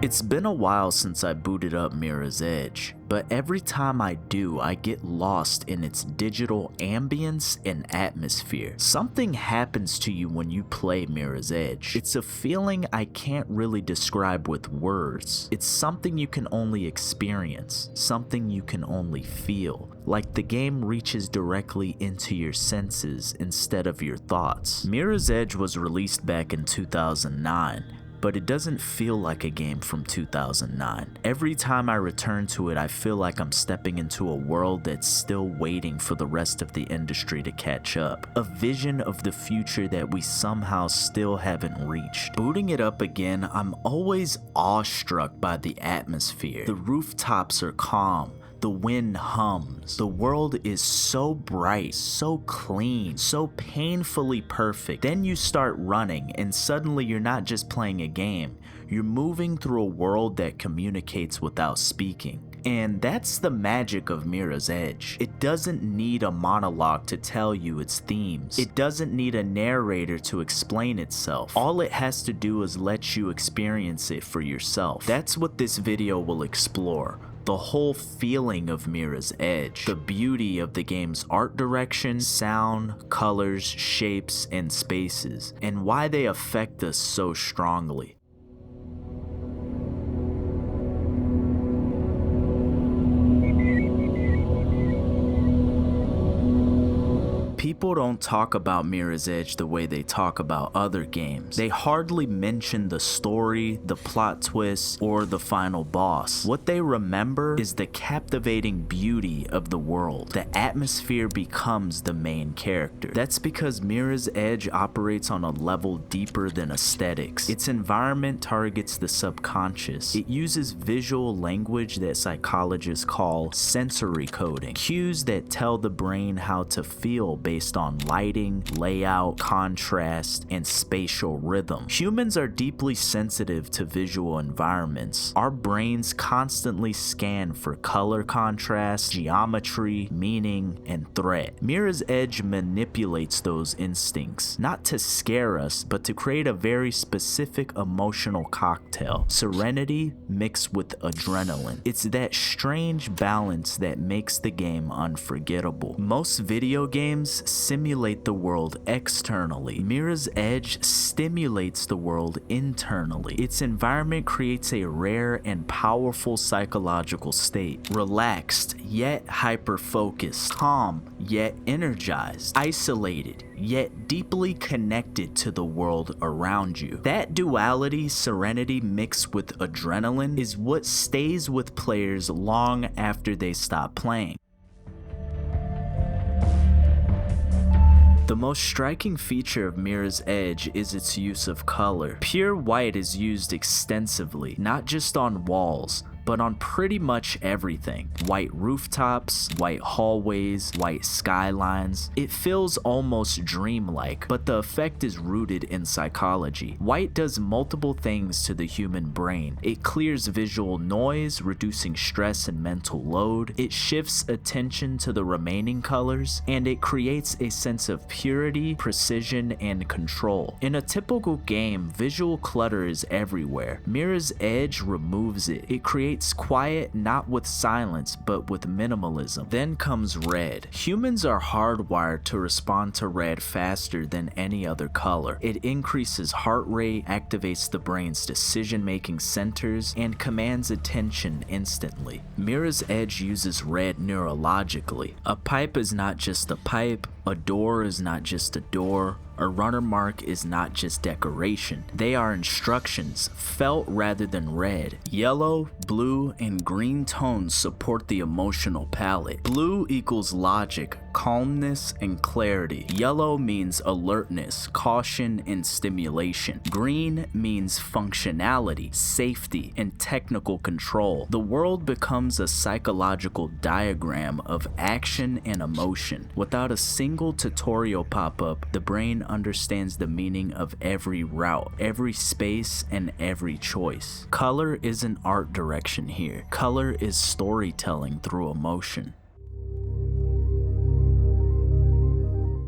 It's been a while since I booted up Mirror's Edge, but every time I do, I get lost in its digital ambience and atmosphere. Something happens to you when you play Mirror's Edge. It's a feeling I can't really describe with words. It's something you can only experience, something you can only feel. Like the game reaches directly into your senses instead of your thoughts. Mirror's Edge was released back in 2009. But it doesn't feel like a game from 2009. Every time I return to it, I feel like I'm stepping into a world that's still waiting for the rest of the industry to catch up. A vision of the future that we somehow still haven't reached. Booting it up again, I'm always awestruck by the atmosphere. The rooftops are calm. The wind hums. The world is so bright, so clean, so painfully perfect. Then you start running and suddenly you're not just playing a game. You're moving through a world that communicates without speaking. And that's the magic of Mirror's Edge. It doesn't need a monologue to tell you its themes. It doesn't need a narrator to explain itself. All it has to do is let you experience it for yourself. That's what this video will explore. The whole feeling of Mirror's Edge, the beauty of the game's art direction, sound, colors, shapes, and spaces, and why they affect us so strongly. People don't talk about Mirror's Edge the way they talk about other games. They hardly mention the story, the plot twists, or the final boss. What they remember is the captivating beauty of the world. The atmosphere becomes the main character. That's because Mirror's Edge operates on a level deeper than aesthetics. Its environment targets the subconscious. It uses visual language that psychologists call sensory coding, cues that tell the brain how to feel based on lighting, layout, contrast, and spatial rhythm. Humans are deeply sensitive to visual environments. Our brains constantly scan for color contrast, geometry, meaning, and threat. Mirror's Edge manipulates those instincts, not to scare us, but to create a very specific emotional cocktail. Serenity mixed with adrenaline. It's that strange balance that makes the game unforgettable. Most video games simulate the world externally. Mirror's Edge stimulates the world internally. Its environment creates a rare and powerful psychological state. Relaxed, yet hyper-focused. Calm, yet energized. Isolated, yet deeply connected to the world around you. That duality, serenity mixed with adrenaline, is what stays with players long after they stop playing. The most striking feature of Mirror's Edge is its use of color. Pure white is used extensively, not just on walls, but on pretty much everything. White rooftops, white hallways, white skylines. It feels almost dreamlike, but the effect is rooted in psychology. White does multiple things to the human brain. It clears visual noise, reducing stress and mental load. It shifts attention to the remaining colors, and it creates a sense of purity, precision, and control. In a typical game, visual clutter is everywhere. Mirror's Edge removes it. It creates quiet not with silence but with minimalism. Then comes red. Humans are hardwired to respond to red faster than any other color. It increases heart rate, activates the brain's decision-making centers, and commands attention instantly. Mirror's Edge uses red neurologically. A pipe is not just a pipe, a door is not just a door, a runner mark is not just decoration. They are instructions, felt rather than read. Yellow, blue, and green tones support the emotional palette. Blue equals logic, calmness, and clarity. Yellow means alertness, caution, and stimulation. Green means functionality, safety, and technical control. The world becomes a psychological diagram of action and emotion. Without a single tutorial pop-up, the brain understands the meaning of every route, every space, and every choice. Color isn't art direction here. Color is storytelling through emotion.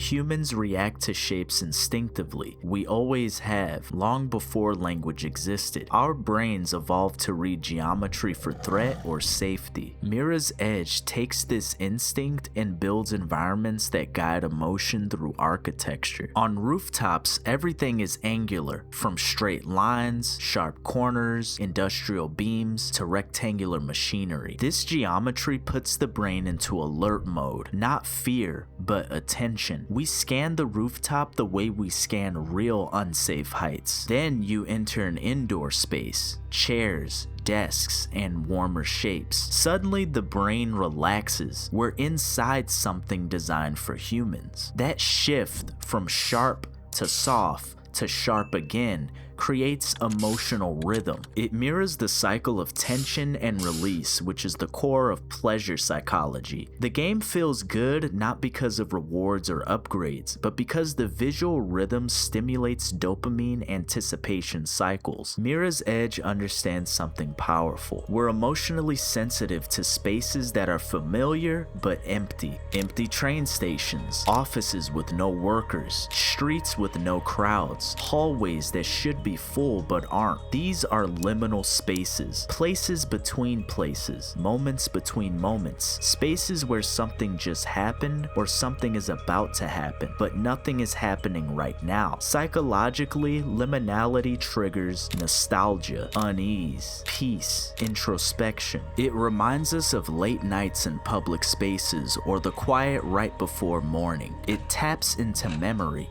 Humans react to shapes instinctively. We always have, long before language existed. Our brains evolved to read geometry for threat or safety. Mirror's Edge takes this instinct and builds environments that guide emotion through architecture. On rooftops, everything is angular, from straight lines, sharp corners, industrial beams, to rectangular machinery. This geometry puts the brain into alert mode, not fear, but attention. We scan the rooftop the way we scan real unsafe heights. Then you enter an indoor space, chairs, desks, and warmer shapes. Suddenly the brain relaxes. We're inside something designed for humans. That shift from sharp to soft to sharp again creates emotional rhythm. It mirrors the cycle of tension and release, which is the core of pleasure psychology. The game feels good not because of rewards or upgrades, but because the visual rhythm stimulates dopamine anticipation cycles. Mirror's Edge understands something powerful. We're emotionally sensitive to spaces that are familiar but empty. Empty train stations, offices with no workers, streets with no crowds, hallways that should be full but aren't. These are liminal spaces, places between places, moments between moments, spaces where something just happened or something is about to happen, but nothing is happening right now. Psychologically, liminality triggers nostalgia, unease, peace, introspection. It reminds us of late nights in public spaces or the quiet right before morning. It taps into memory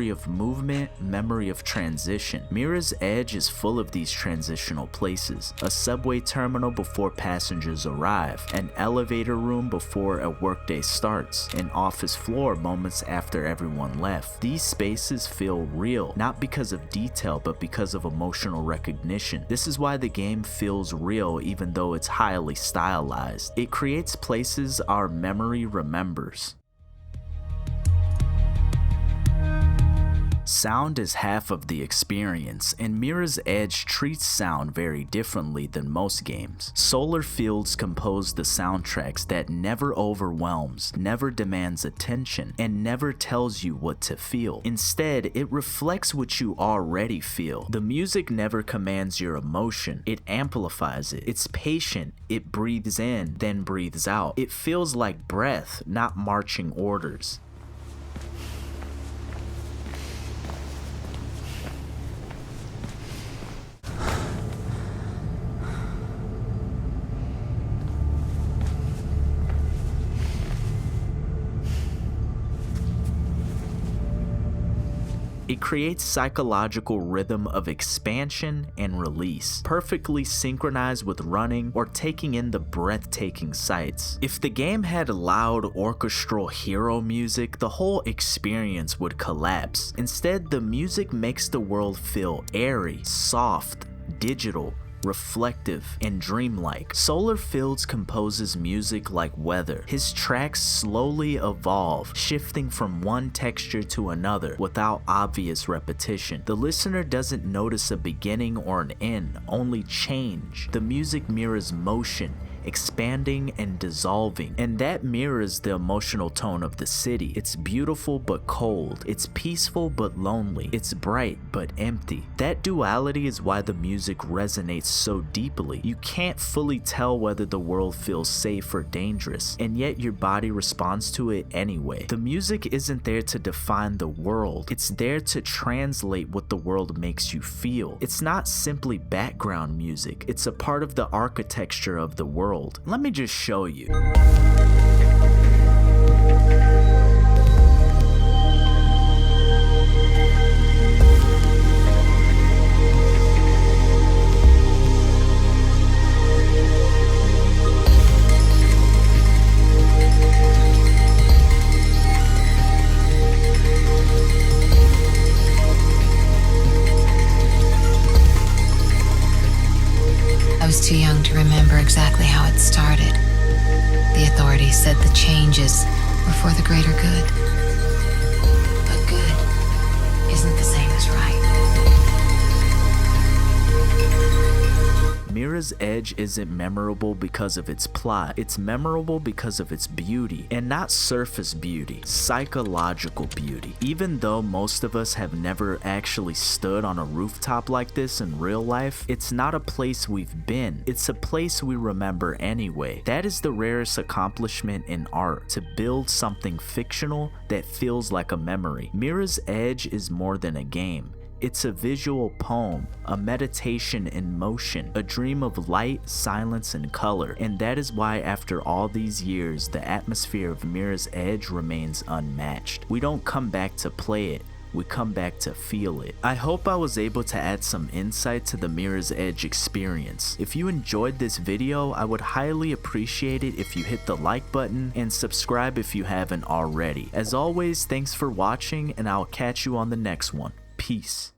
of movement, memory of transition. Mirror's Edge is full of these transitional places. A subway terminal before passengers arrive, an elevator room before a workday starts, an office floor moments after everyone left. These spaces feel real, not because of detail, but because of emotional recognition. This is why the game feels real even though it's highly stylized. It creates places our memory remembers. Sound is half of the experience, and Mirror's Edge treats sound very differently than most games. Solar Fields compose the soundtracks that never overwhelms, never demands attention, and never tells you what to feel. Instead, it reflects what you already feel. The music never commands your emotion, it amplifies it. It's patient, it breathes in, then breathes out. It feels like breath, not marching orders. It creates psychological rhythm of expansion and release, perfectly synchronized with running or taking in the breathtaking sights. If the game had loud orchestral hero music, the whole experience would collapse. Instead, the music makes the world feel airy, soft, digital, reflective, and dreamlike. Solar Fields composes music like weather. His tracks slowly evolve, shifting from one texture to another without obvious repetition. The listener doesn't notice a beginning or an end, only change. The music mirrors motion, expanding and dissolving, and that mirrors the emotional tone of the city. It's beautiful but cold, it's peaceful but lonely, it's bright but empty. That duality is why the music resonates so deeply. You can't fully tell whether the world feels safe or dangerous, and yet your body responds to it anyway. The music isn't there to define the world, it's there to translate what the world makes you feel. It's not simply background music, it's a part of the architecture of the world. Let me just show you. I was too young to remember exactly how it started. The authorities said the changes were for the greater good. But good isn't the same as right. Mirror's Mirror's Edge isn't memorable because of its plot, it's memorable because of its beauty, and not surface beauty, psychological beauty. Even though most of us have never actually stood on a rooftop like this in real life, it's not a place we've been, it's a place we remember anyway. That is the rarest accomplishment in art, to build something fictional that feels like a memory. Mirror's Edge is more than a game. It's a visual poem, a meditation in motion, a dream of light, silence, and color, and that is why after all these years, the atmosphere of Mirror's Edge remains unmatched. We don't come back to play it, we come back to feel it. I hope I was able to add some insight to the Mirror's Edge experience. If you enjoyed this video, I would highly appreciate it if you hit the like button and subscribe if you haven't already. As always, thanks for watching, and I'll catch you on the next one. Peace.